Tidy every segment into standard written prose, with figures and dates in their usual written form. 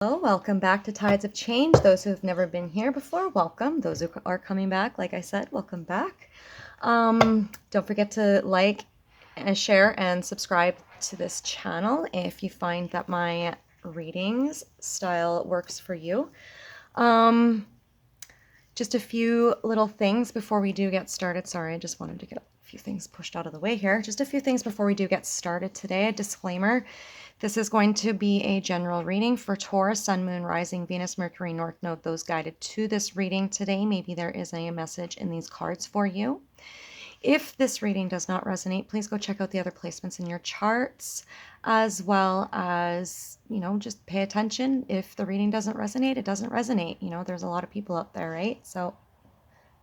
Hello, welcome back to Tides of Change. Those who have never been here before, welcome. Those who are coming back, like I said, welcome back. Don't forget to like and share and subscribe to this channel if you find that my readings style works for you. Just a few little things before we do get started. Sorry, I just wanted to get a few things pushed out of the way here. Just a few things before we do get started today. A disclaimer. This is going to be a general reading for Taurus, Sun, Moon, Rising, Venus, Mercury, North Node, those guided to this reading today. Maybe there is a message in these cards for you. If this reading does not resonate, please go check out the other placements in your charts, as well as, just pay attention. If the reading doesn't resonate, it doesn't resonate. There's a lot of people out there, right? So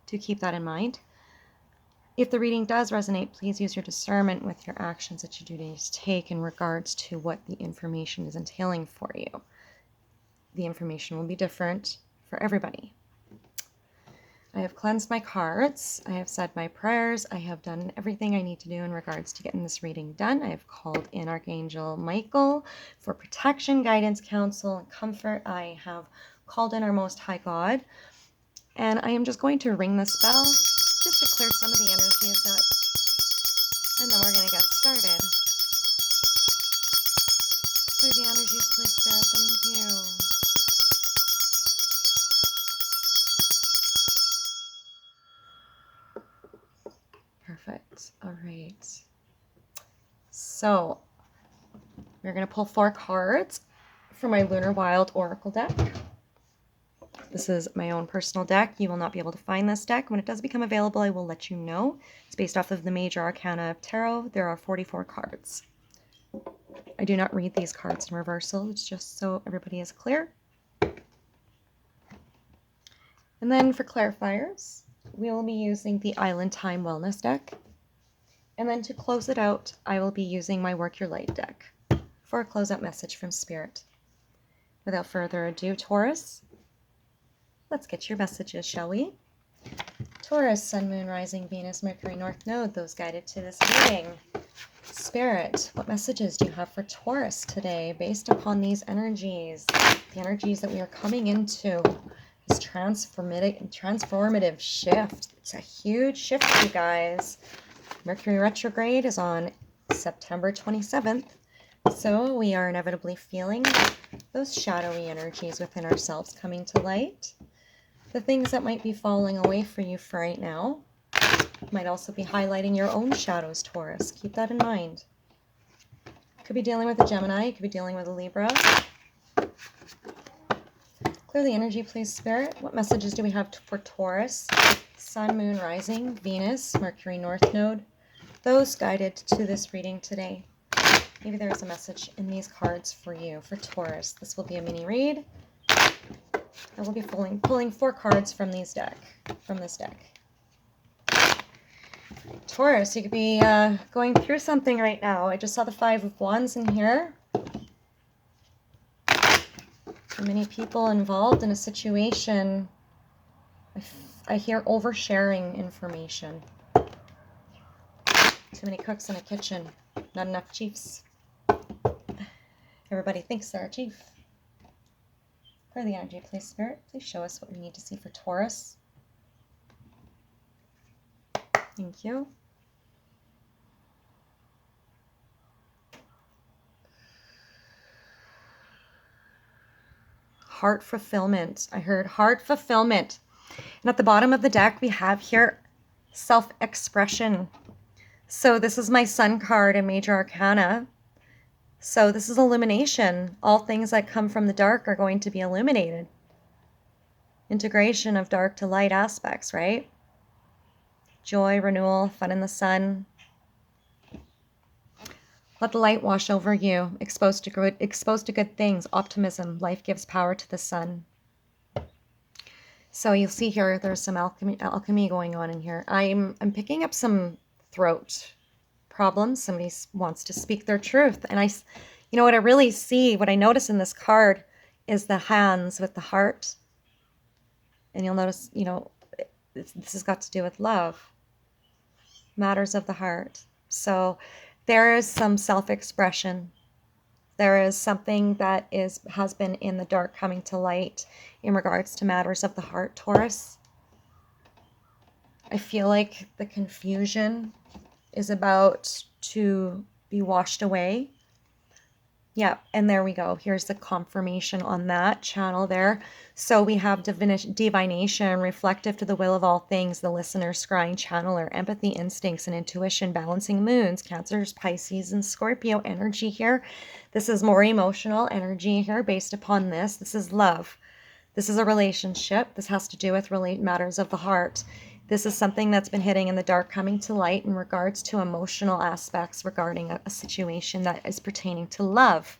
do keep that in mind. If the reading does resonate, please use your discernment with your actions that you do need to take in regards to what the information is entailing for you. The information will be different for everybody. I have cleansed my cards. I have said my prayers. I have done everything I need to do in regards to getting this reading done. I have called in Archangel Michael for protection, guidance, counsel, and comfort. I have called in our Most High God. And I am just going to ring this bell just to clear some of the energies up. And then we're going to get started. Clear the energies, please, Spirit. Thank you. Perfect. All right. So we're going to pull 4 cards for my Lunar Wild Oracle deck. This is my own personal deck. You will not be able to find this deck. When it does become available, I will let you know. It's based off of the major arcana of tarot. There are 44 cards. I do not read these cards in reversal. It's just so everybody is clear. And then for clarifiers, we will be using the Island Time Wellness deck. And then to close it out, I will be using my Work Your Light deck for a closeout message from Spirit. Without further ado, Taurus, let's get your messages, shall we? Taurus, Sun, Moon, Rising, Venus, Mercury, North Node, those guided to this reading. Spirit, what messages do you have for Taurus today based upon these energies? The energies that we are coming into. This transformative shift. It's a huge shift, you guys. Mercury retrograde is on September 27th. So we are inevitably feeling those shadowy energies within ourselves coming to light. The things that might be falling away for you for right now might also be highlighting your own shadows, Taurus. Keep that in mind. Could be dealing with a Gemini. Could be dealing with a Libra. Clear the energy, please, Spirit. What messages do we have for Taurus? Sun, Moon, Rising, Venus, Mercury, North Node. Those guided to this reading today. Maybe there is a message in these cards for you, for Taurus. This will be a mini read. I will be pulling 4 cards from this deck. Taurus, you could be going through something right now. I just saw the 5 of Wands in here. For many people involved in a situation, I hear oversharing information. Too many cooks in a kitchen, not enough chiefs. Everybody thinks they're a chief. Clear the energy, please, Spirit. Please show us what we need to see for Taurus. Thank you. Heart fulfillment. I heard heart fulfillment. And at the bottom of the deck, we have here self-expression. So this is my Sun card in Major Arcana. So this is illumination. All things that come from the dark are going to be illuminated. Integration of dark to light aspects, right? Joy, renewal, fun in the sun. Let the light wash over you. Exposed to good things. Optimism. Life gives power to the sun. So you'll see here, there's some alchemy going on in here. I'm picking up some throat problems. Somebody wants to speak their truth. And what I really see, what I notice in this card is the hands with the heart. And you'll notice, this has got to do with love. Matters of the heart. So there is some self-expression There is something that has been in the dark coming to light in regards to matters of the heart, Taurus. I feel like the confusion is about to be washed away. Yeah, and there we go. Here's the confirmation on that channel there. So we have divination, reflective to the will of all things, the listener, scrying channeler, empathy, instincts, and intuition, balancing moons, Cancers, Pisces, and Scorpio energy here. This is more emotional energy here based upon this. This is love. This is a relationship. This has to do with matters of the heart. This is something that's been hitting in the dark, coming to light in regards to emotional aspects regarding a situation that is pertaining to love.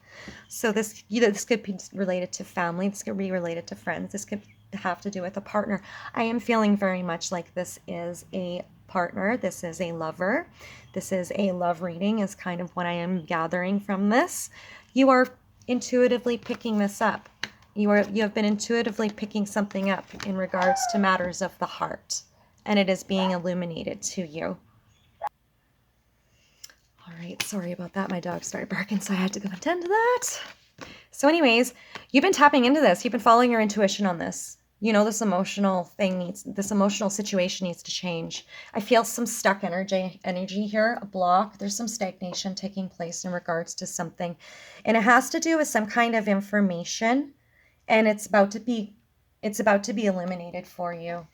So this, this could be related to family. This could be related to friends. This could have to do with a partner. I am feeling very much like this is a partner. This is a lover. This is a love reading is kind of what I am gathering from this. You are intuitively picking this up. You have been intuitively picking something up in regards to matters of the heart. And it is being illuminated to you. All right, sorry about that. My dog started barking, so I had to go attend to that. So anyways, you've been tapping into this. You've been following your intuition on this. You know, this emotional situation needs to change. I feel some stuck energy here, a block. There's some stagnation taking place in regards to something. And it has to do with some kind of information. And it's about to be eliminated for you.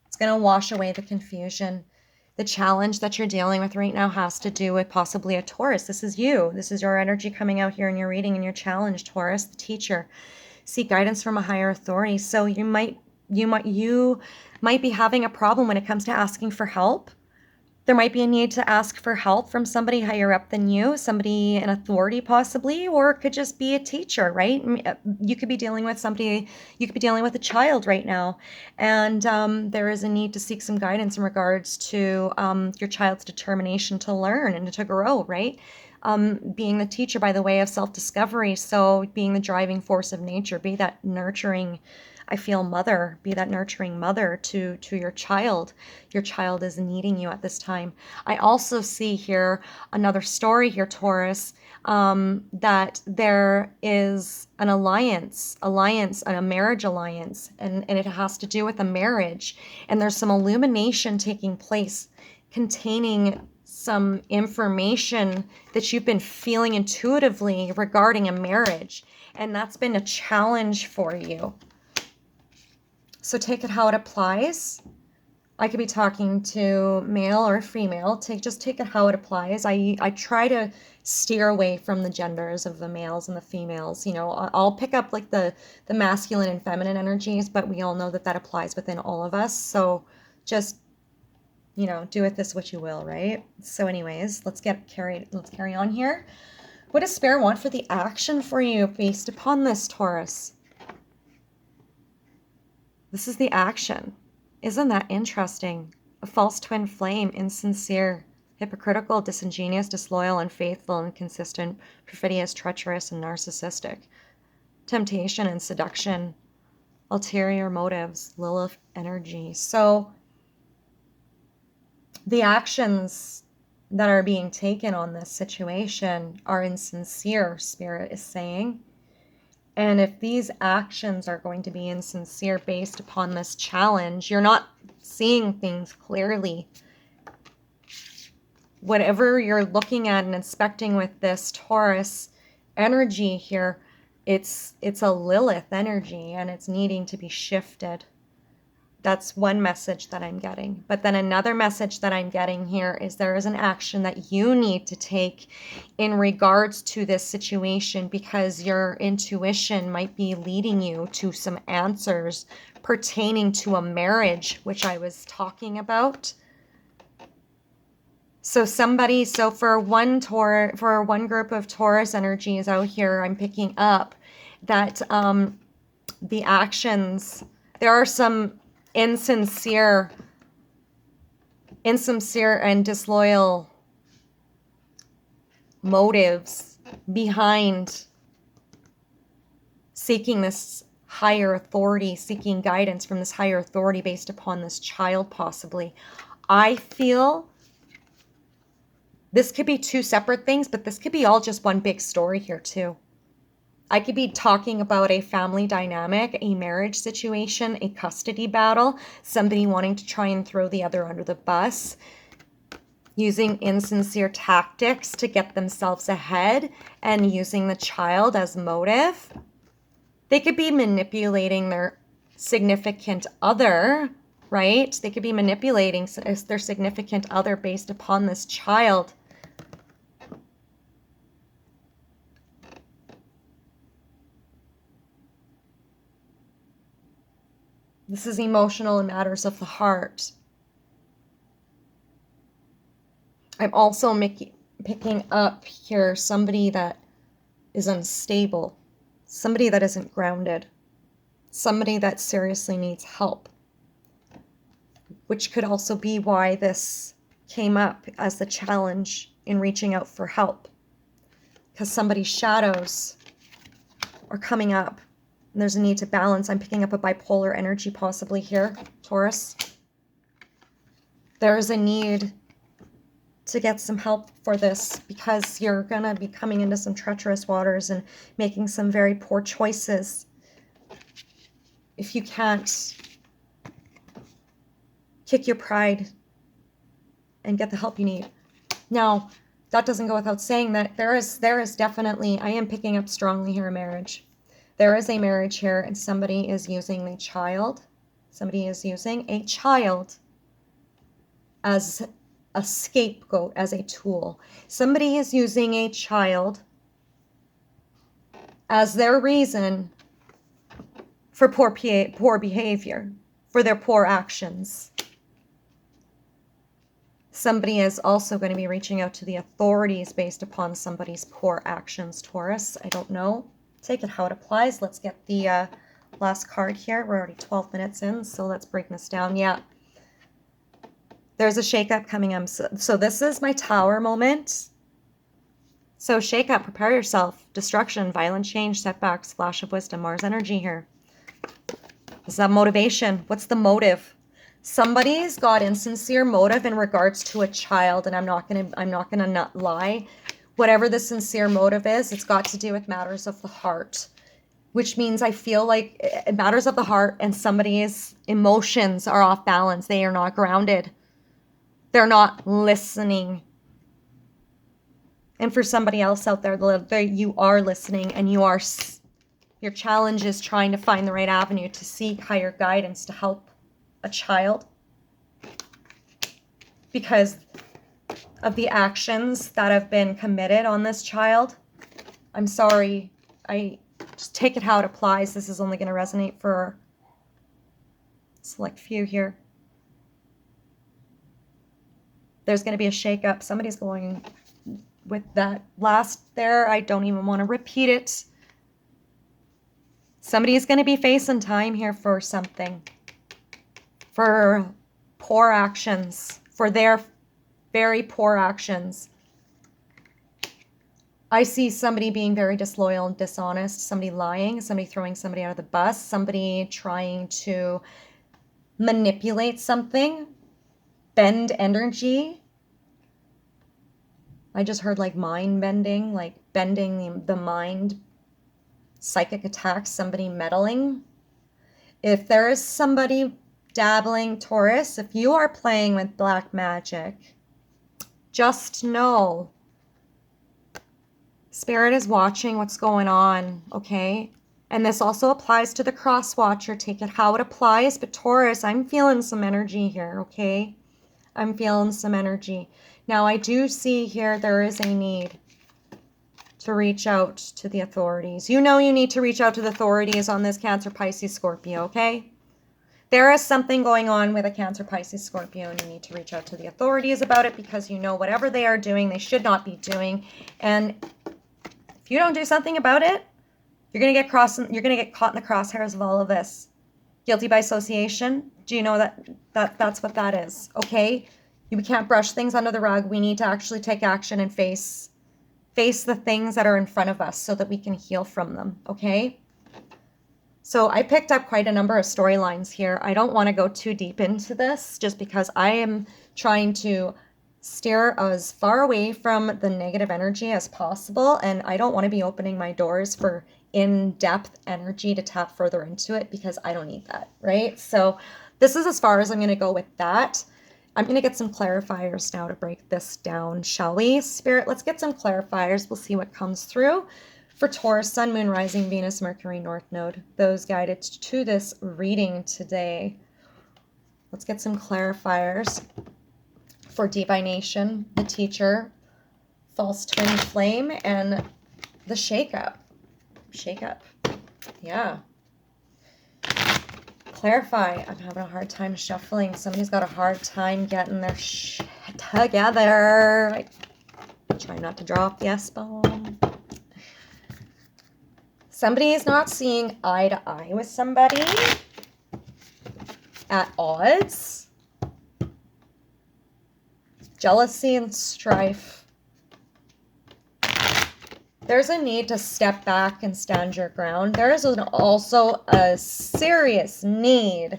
It's going to wash away the confusion. The challenge that you're dealing with right now has to do with possibly a Taurus. This is you. This is your energy coming out here in your reading and your challenge, Taurus, the teacher. Seek guidance from a higher authority. So you might be having a problem when it comes to asking for help. There might be a need to ask for help from somebody higher up than you, somebody in authority possibly, or it could just be a teacher, right? You could be dealing with somebody, you could be dealing with a child right now. And there is a need to seek some guidance in regards to your child's determination to learn and to grow, right? Being the teacher by the way of self-discovery. So being the driving force of nature, be that nurturing, I feel mother, be that nurturing mother to your child. Your child is needing you at this time. I also see here another story here, Taurus, that there is an alliance, and a marriage alliance, and it has to do with a marriage. And there's some illumination taking place containing some information that you've been feeling intuitively regarding a marriage. And that's been a challenge for you. So take it how it applies. I could be talking to male or female. Just take it how it applies. I try to steer away from the genders of the males and the females. You know, I'll pick up like the masculine and feminine energies, but we all know that applies within all of us. So just, you know, do with this what you will, right? So anyways, let's carry on here. What does Spirit want for the action for you based upon this, Taurus? This is the action. Isn't that interesting? A false twin flame, insincere, hypocritical, disingenuous, disloyal, unfaithful, inconsistent, perfidious, treacherous, and narcissistic. Temptation and seduction, ulterior motives, Lilith energy. So the actions that are being taken on this situation are insincere, Spirit is saying. And if these actions are going to be insincere based upon this challenge, you're not seeing things clearly. Whatever you're looking at and inspecting with this Taurus energy here, it's a Lilith energy and it's needing to be shifted. That's one message that I'm getting. But then another message that I'm getting here is there is an action that you need to take in regards to this situation because your intuition might be leading you to some answers pertaining to a marriage, which I was talking about. So for one group of Taurus energies out here, I'm picking up that the actions, there are some insincere and disloyal motives behind seeking this higher authority, seeking guidance from this higher authority based upon this child possibly. I feel This could be two separate things, but this could be all just one big story here too. I could be talking about a family dynamic, a marriage situation, a custody battle, somebody wanting to try and throw the other under the bus, using insincere tactics to get themselves ahead, and using the child as motive. They could be manipulating their significant other, right? They could be manipulating their significant other based upon this child. This is emotional and matters of the heart. I'm also picking up here somebody that is unstable, somebody that isn't grounded, somebody that seriously needs help, which could also be why this came up as the challenge in reaching out for help, because somebody's shadows are coming up. And there's a need to balance. I'm picking up a bipolar energy possibly here, Taurus. There is a need to get some help for this because you're going to be coming into some treacherous waters and making some very poor choices if you can't kick your pride and get the help you need. Now, that doesn't go without saying that there is definitely, I am picking up strongly here, a marriage. There is a marriage here, and somebody is using the child. Somebody is using a child as a scapegoat, as a tool. Somebody is using a child as their reason for poor behavior, for their poor actions. Somebody is also going to be reaching out to the authorities based upon somebody's poor actions, Taurus. I don't know. Take it how it applies. Let's get the last card here. We're already 12 minutes in, so let's break this down. Yeah. There's a shakeup coming up. So this is my Tower moment. So shakeup, prepare yourself. Destruction, violent change, setbacks, flash of wisdom, Mars energy here. Is that motivation? What's the motive? Somebody's got insincere motive in regards to a child, and I'm not gonna not lie. Whatever the sincere motive is, it's got to do with matters of the heart, which means I feel like it matters of the heart and somebody's emotions are off balance. They are not grounded. They're not listening. And for somebody else out there, you are listening, and your challenge is trying to find the right avenue to seek higher guidance to help a child because of the actions that have been committed on this child. I'm sorry. I just take it how it applies. This is only going to resonate for a select few here. There's going to be a shakeup. Somebody's going with that last there. I don't even want to repeat it. Somebody's going to be facing time here for something. For poor actions. For their very poor actions. I see somebody being very disloyal and dishonest, somebody lying, somebody throwing somebody out of the bus, somebody trying to manipulate something, bend energy. I just heard like mind bending, like bending the mind, psychic attacks, somebody meddling. If there is somebody dabbling, Taurus, if you are playing with black magic, just know Spirit is watching what's going on, okay? And this also applies to the cross watcher. Take it how it applies. But Taurus, I'm feeling some energy here, okay? I'm feeling some energy. Now, I do see here there is a need to reach out to the authorities. You know you need to reach out to the authorities on this Cancer, Pisces, Scorpio, okay? There is something going on with a Cancer, Pisces, Scorpio, and you need to reach out to the authorities about it because you know whatever they are doing, they should not be doing. And if you don't do something about it, you're gonna get caught in the crosshairs of all of this. Guilty by association. Do you know that's what that is? Okay, we can't brush things under the rug. We need to actually take action and face the things that are in front of us so that we can heal from them. Okay. So I picked up quite a number of storylines here. I don't want to go too deep into this just because I am trying to Steer as far away from the negative energy as possible, and I don't want to be opening my doors for in-depth energy to tap further into it because I don't need that, right? So this is as far as I'm going to go with that. I'm going to get some clarifiers now to break this down, shall we? Spirit, let's get some clarifiers. We'll see what comes through for Taurus, Sun, Moon, Rising, Venus, Mercury, North Node, those guided to this reading today. Let's get some clarifiers for Divination, the Teacher, False Twin Flame, and the Shake-Up. Shake-Up. Yeah. Clarify. I'm having a hard time shuffling. Somebody's got a hard time getting their shit together. I try not to drop the S-bomb. Somebody is not seeing eye to eye with somebody. At odds. Jealousy and strife. There's a need to step back and stand your ground. There is also a serious need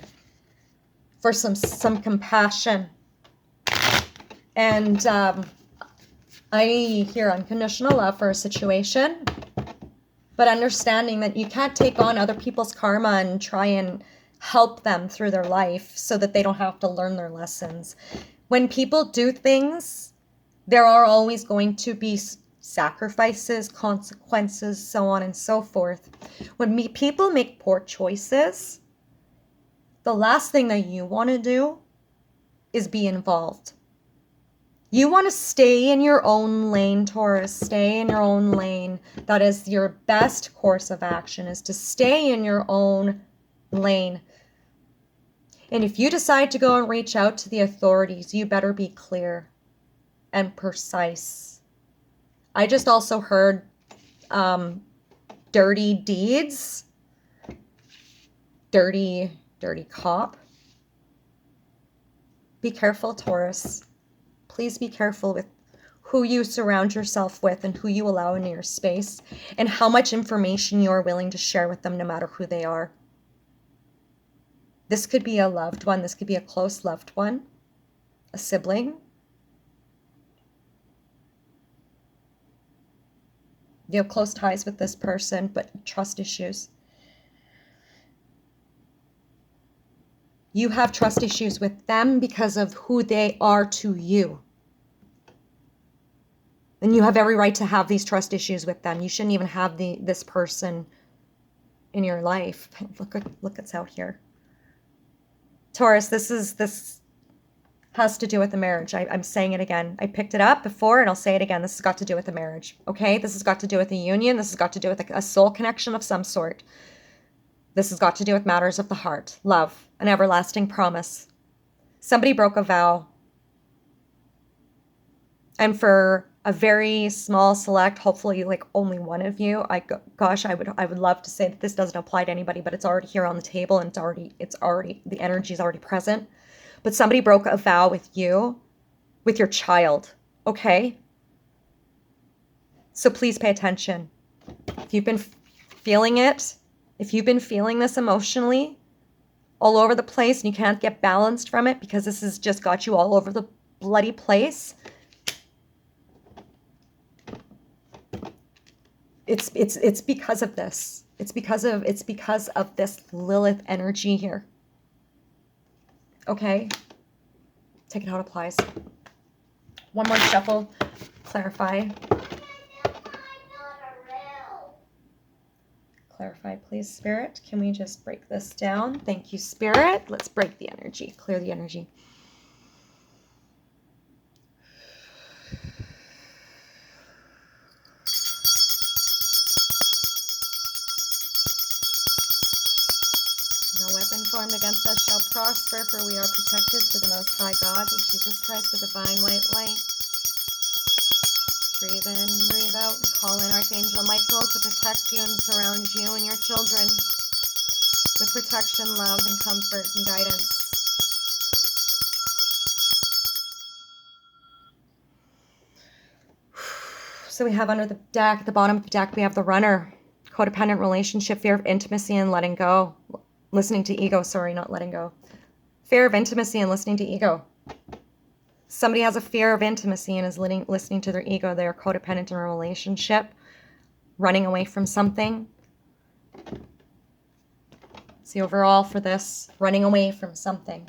for some compassion. And I hear unconditional love for a situation, but understanding that you can't take on other people's karma and try and help them through their life so that they don't have to learn their lessons. When people do things, there are always going to be sacrifices, consequences, so on and so forth. When people make poor choices, the last thing that you want to do is be involved. You want to stay in your own lane, Taurus. Stay in your own lane. That is your best course of action, is to stay in your own lane. And if you decide to go and reach out to the authorities, you better be clear and precise. I just also heard dirty deeds, dirty cop. Be careful, Taurus. Please be careful with who you surround yourself with and who you allow into your space and how much information you're willing to share with them, no matter who they are. This could be a loved one. This could be a close loved one, a sibling. You have close ties with this person, but trust issues. You have trust issues with them because of who they are to you. And you have every right to have these trust issues with them. You shouldn't even have this person in your life. Look what's out here. Taurus, this has to do with the marriage. I'm saying it again. I picked it up before and I'll say it again. This has got to do with the marriage. Okay? This has got to do with a union. This has got to do with a soul connection of some sort. This has got to do with matters of the heart, love, an everlasting promise. Somebody broke a vow. And for a very small select, hopefully like only one of you, I would love to say that this doesn't apply to anybody, but it's already here on the table and it's already the energy is already present. But somebody broke a vow with you, with your child, okay? So please pay attention. If you've been feeling it, if you've been feeling this emotionally all over the place and you can't get balanced from it because this has just got you all over the bloody place, it's because of this. It's because of this Lilith energy here. Okay? Take it how it applies. One more shuffle. Clarify. Clarify, please, Spirit. Can we just break this down? Thank you, Spirit. Let's break the energy. Clear the energy. No weapon formed against us shall prosper, for we are protected through the Most High God, through Jesus Christ, the divine white light. Breathe in, breathe out, and call in Archangel Michael to protect you and surround you and your children with protection, love, and comfort and guidance. So we have under the deck, at the bottom of the deck, we have the Runner, codependent relationship, fear of intimacy and letting go. Listening to ego, sorry, not letting go. Fear of intimacy and listening to ego. Somebody has a fear of intimacy and is listening to their ego. They're codependent in a relationship, running away from something. See, overall for this, running away from something.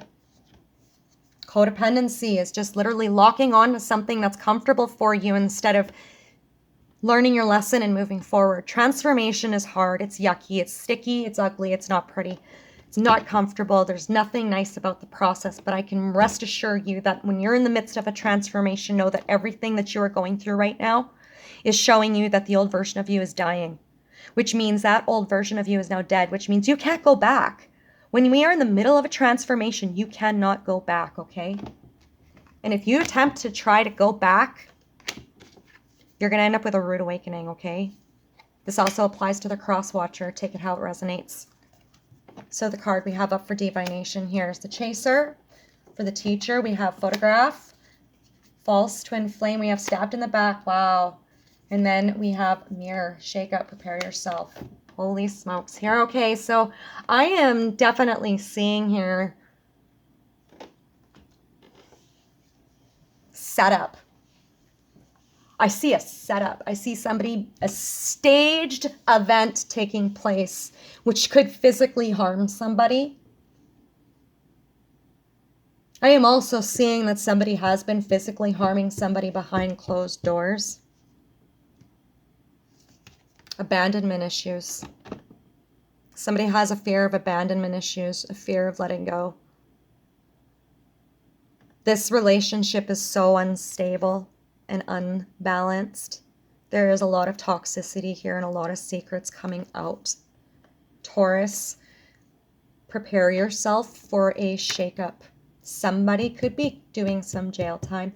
Codependency is just literally locking on to something that's comfortable for you instead of learning your lesson and moving forward. Transformation is hard. It's yucky. It's sticky. It's ugly. It's not pretty. It's not comfortable. There's nothing nice about the process, but I can rest assure you that when you're in the midst of a transformation, know that everything that you are going through right now is showing you that the old version of you is dying, which means that old version of you is now dead, which means you can't go back. When we are in the middle of a transformation, you cannot go back, okay? And if you attempt to try to go back, you're going to end up with a rude awakening, okay? This also applies to the cross watcher. Take it how it resonates. So the card we have up for divination here is the Chaser. For the Teacher, we have Photograph. False Twin Flame, we have Stabbed in the Back. Wow. And then we have Mirror. Shake up, prepare yourself. Holy smokes. Here, okay, so I am definitely seeing here setup. I see a setup. I see a staged event taking place, which could physically harm somebody. I am also seeing that somebody has been physically harming somebody behind closed doors. Abandonment issues. Somebody has a fear of abandonment issues, a fear of letting go. This relationship is so unstable and unbalanced. There is a lot of toxicity here and a lot of secrets coming out. Taurus, prepare yourself for a shakeup. Somebody could be doing some jail time.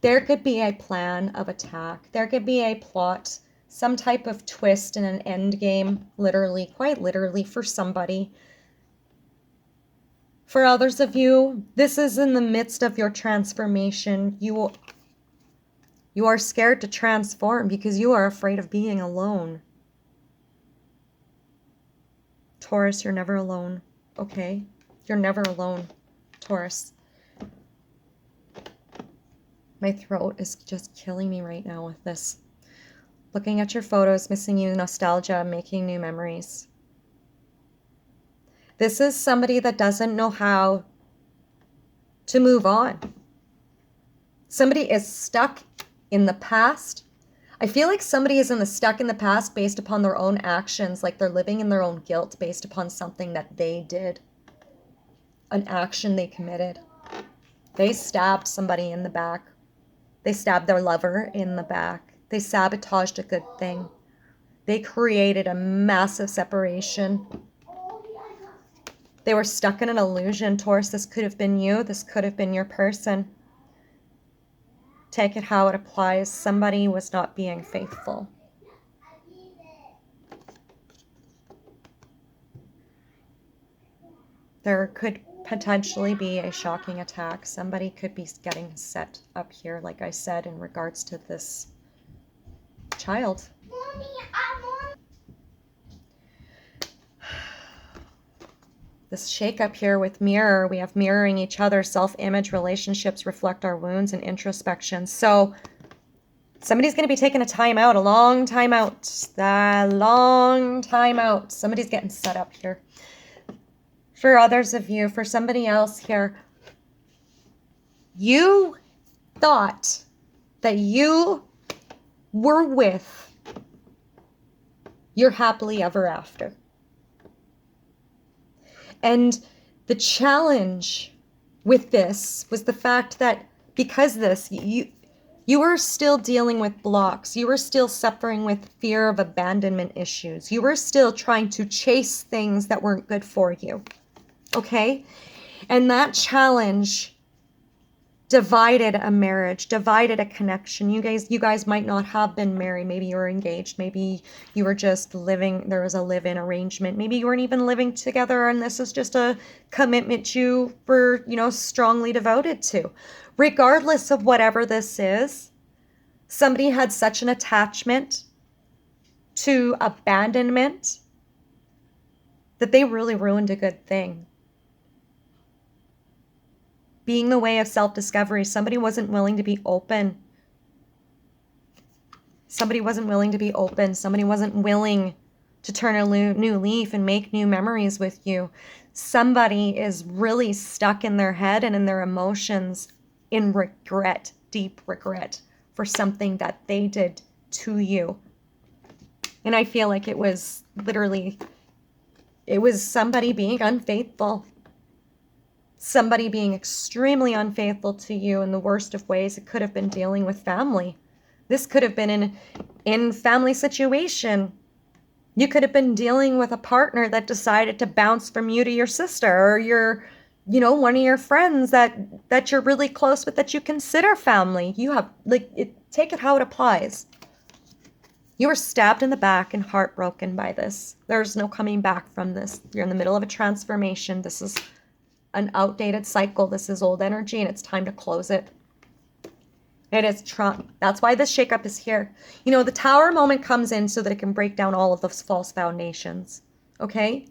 There could be a plan of attack. There could be a plot, some type of twist in an end game, literally, quite literally, for somebody. For others of you, this is in the midst of your transformation. You are scared to transform because you are afraid of being alone. Taurus, you're never alone, okay? You're never alone, Taurus. My throat is just killing me right now with this. Looking at your photos, missing you, nostalgia, making new memories. This is somebody that doesn't know how to move on. Somebody is stuck in the past. I feel like somebody is stuck in the past based upon their own actions, like they're living in their own guilt based upon something that they did, an action they committed. They stabbed somebody in the back. They stabbed their lover in the back. They sabotaged a good thing. They created a massive separation. They were stuck in an illusion, Taurus. This could have been you. This could have been your person. Take it how it applies. Somebody was not being faithful. There could potentially be a shocking attack. Somebody could be getting set up here, like I said, in regards to this child. This shake-up here with mirror, we have mirroring each other, self-image, relationships reflect our wounds, and introspection. So somebody's going to be taking a time out, a long time out, a long time out. Somebody's getting set up here. For others of you, for somebody else here, you thought that you were with your happily ever after. And the challenge with this was the fact that because this, you were still dealing with blocks. You were still suffering with fear of abandonment issues. You were still trying to chase things that weren't good for you. Okay? And that challenge divided a marriage, divided a connection. You guys might not have been married. Maybe you were engaged. Maybe you were just living, there was a live-in arrangement. Maybe you weren't even living together and this is just a commitment you were, strongly devoted to. Regardless of whatever this is, somebody had such an attachment to abandonment that they really ruined a good thing. being the way of self-discovery. Somebody wasn't willing to be open. Somebody wasn't willing to be open. Somebody wasn't willing to turn a new leaf and make new memories with you. Somebody is really stuck in their head and in their emotions in regret, deep regret for something that they did to you. And I feel like it was literally, it was somebody being unfaithful. Somebody being extremely unfaithful to you in the worst of ways. It could have been dealing with family. This could have been in family situation. You could have been dealing with a partner that decided to bounce from you to your sister, or your, one of your friends that you're really close with, that you consider family. You have, take it how it applies. You were stabbed in the back and heartbroken by this. There's no coming back from this. You're in the middle of a transformation. This is an outdated cycle. This is old energy, and it's time to close it. It is Trump. That's why this shakeup is here. The Tower moment comes in so that it can break down all of those false foundations. Okay?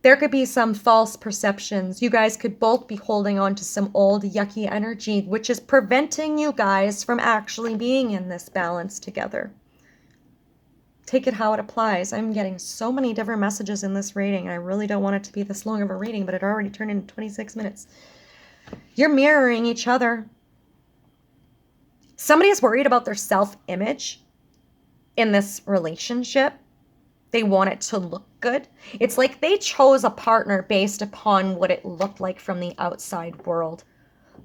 There could be some false perceptions. You guys could both be holding on to some old yucky energy, which is preventing you guys from actually being in this balance together. Take it how it applies. I'm getting so many different messages in this reading, and I really don't want it to be this long of a reading, but it already turned into 26 minutes. You're mirroring each other. Somebody is worried about their self-image in this relationship. They want it to look good. It's like they chose a partner based upon what it looked like from the outside world,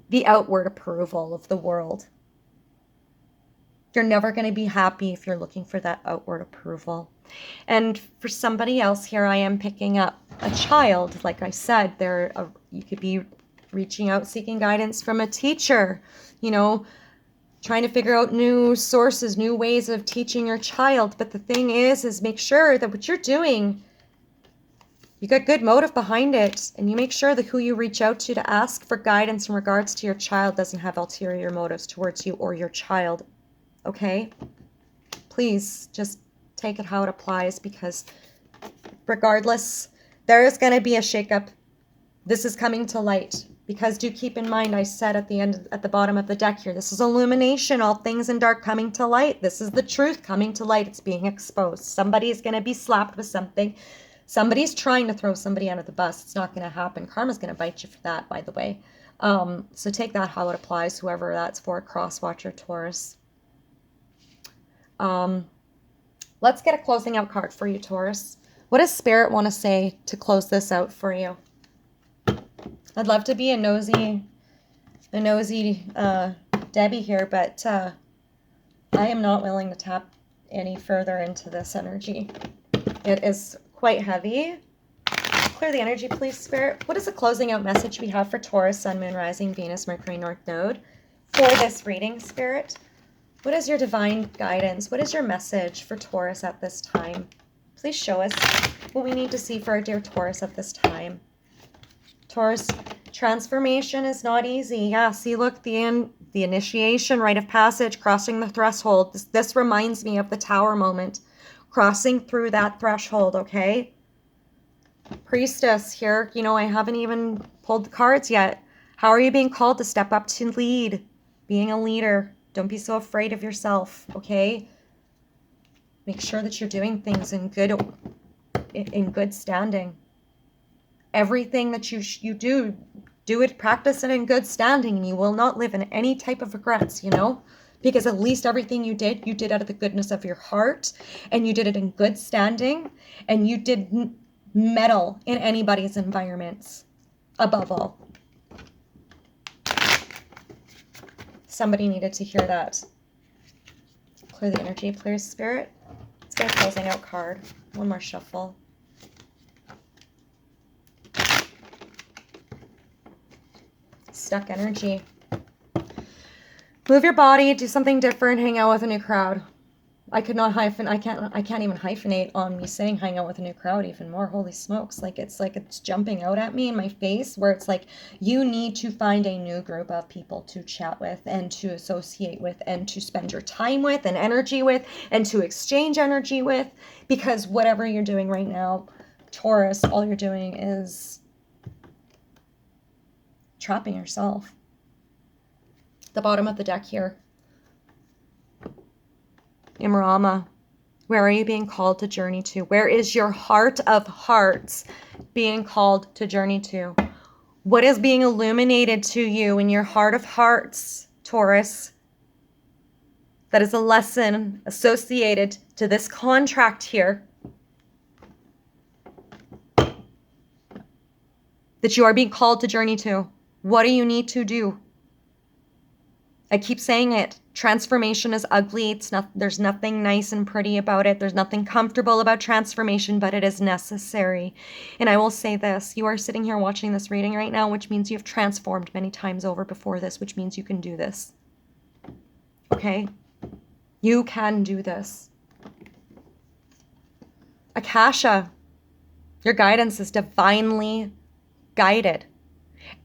the outward approval of the world. You're never going to be happy if you're looking for that outward approval. And for somebody else here, I am picking up a child. Like I said, you could be reaching out, seeking guidance from a teacher, trying to figure out new sources, new ways of teaching your child. But the thing is make sure that what you're doing, you got good motive behind it, and you make sure that who you reach out to ask for guidance in regards to your child doesn't have ulterior motives towards you or your child. Okay? Please just take it how it applies, because regardless, there is going to be a shakeup. This is coming to light. Because do keep in mind, I said at the bottom of the deck here, this is illumination, all things in dark coming to light. This is the truth coming to light. It's being exposed. Somebody is going to be slapped with something. Somebody's trying to throw somebody under the bus. It's not going to happen. Karma's going to bite you for that, by the way. So take that how it applies, whoever that's for, cross-watcher, Taurus. Let's get a closing out card for you, Taurus. What does Spirit want to say to close this out for you? I'd love to be a nosy Debbie here, but I am not willing to tap any further into this energy. It is quite heavy. Clear the energy, please, Spirit. What is the closing out message we have for Taurus, Sun, Moon, Rising, Venus, Mercury, North Node for this reading, Spirit? What is your divine guidance? What is your message for Taurus at this time? Please show us what we need to see for our dear Taurus at this time. Taurus, transformation is not easy. Yeah, see, look, the initiation, rite of passage, crossing the threshold. This reminds me of the Tower moment. Crossing through that threshold, okay? Priestess here, I haven't even pulled the cards yet. How are you being called to step up to lead? Being a leader. Don't be so afraid of yourself, okay? Make sure that you're doing things in good standing. Everything that you do it, practice it in good standing, and you will not live in any type of regrets, because at least everything you did out of the goodness of your heart, and you did it in good standing, and you didn't meddle in anybody's environments, above all. Somebody needed to hear that. Clear the energy, please, Spirit. Let's get a closing out card. One more shuffle. Stuck energy. Move your body, do something different, hang out with a new crowd. I can't even hyphenate on me saying hang out with a new crowd even more. Holy smokes. It's jumping out at me in my face, where it's like you need to find a new group of people to chat with and to associate with and to spend your time with and energy with and to exchange energy with, because whatever you're doing right now, Taurus, all you're doing is trapping yourself. The bottom of the deck here. Imrama. Where are you being called to journey to? Where is your heart of hearts being called to journey to? What is being illuminated to you in your heart of hearts, Taurus? That is a lesson associated to this contract here. That you are being called to journey to. What do you need to do? I keep saying it. Transformation is ugly. There's nothing nice and pretty about it. There's nothing comfortable about transformation, but it is necessary. And I will say this. You are sitting here watching this reading right now, which means you've transformed many times over before this, which means you can do this. Okay? You can do this. Akasha, your guidance is divinely guided.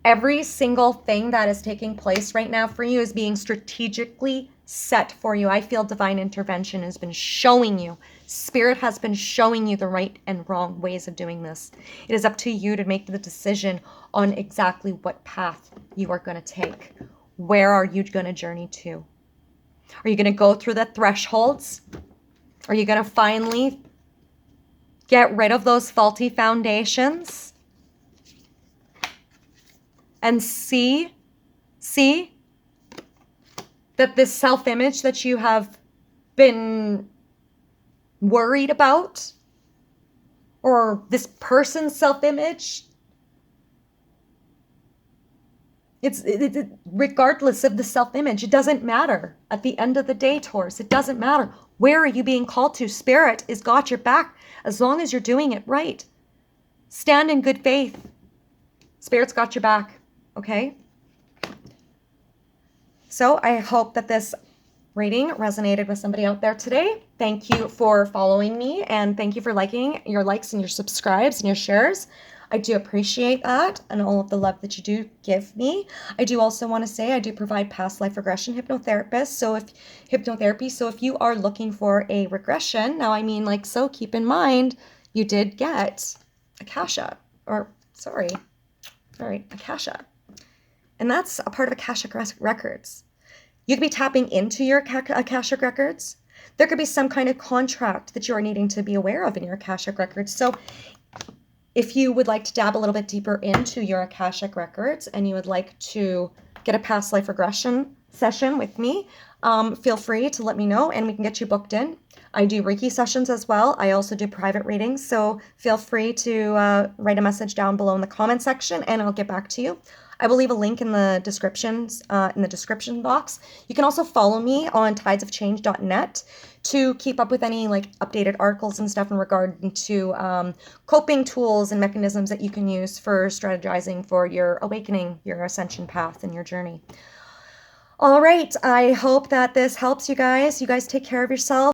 Every single thing that is taking place right now for you is being strategically set for you. I feel divine intervention has been showing you. Spirit has been showing you the right and wrong ways of doing this. It is up to you to make the decision on exactly what path you are going to take. Where are you going to journey to? Are you going to go through the thresholds? Are you going to finally get rid of those faulty foundations? And see that this self-image that you have been worried about, or this person's self-image, it's regardless of the self-image, it doesn't matter. At the end of the day, Taurus, it doesn't matter. Where are you being called to? Spirit has got your back as long as you're doing it right. Stand in good faith. Spirit's got your back. Okay? So I hope that this reading resonated with somebody out there today. Thank you for following me, and thank you for liking your likes and your subscribes and your shares. I do appreciate that and all of the love that you do give me. I do also want to say I do provide past life regression hypnotherapy. So if you are looking for a regression, now I mean like so, keep in mind you did get Akasha, Akasha. And that's a part of Akashic Records. You could be tapping into your Akashic Records. There could be some kind of contract that you are needing to be aware of in your Akashic Records. So if you would like to dab a little bit deeper into your Akashic Records and you would like to get a past life regression session with me, feel free to let me know and we can get you booked in. I do Reiki sessions as well. I also do private readings. So feel free to write a message down below in the comment section and I'll get back to you. I will leave a link in the description box. You can also follow me on tidesofchange.net to keep up with any like updated articles and stuff in regard to coping tools and mechanisms that you can use for strategizing for your awakening, your ascension path, and your journey. All right, I hope that this helps you guys. You guys take care of yourself.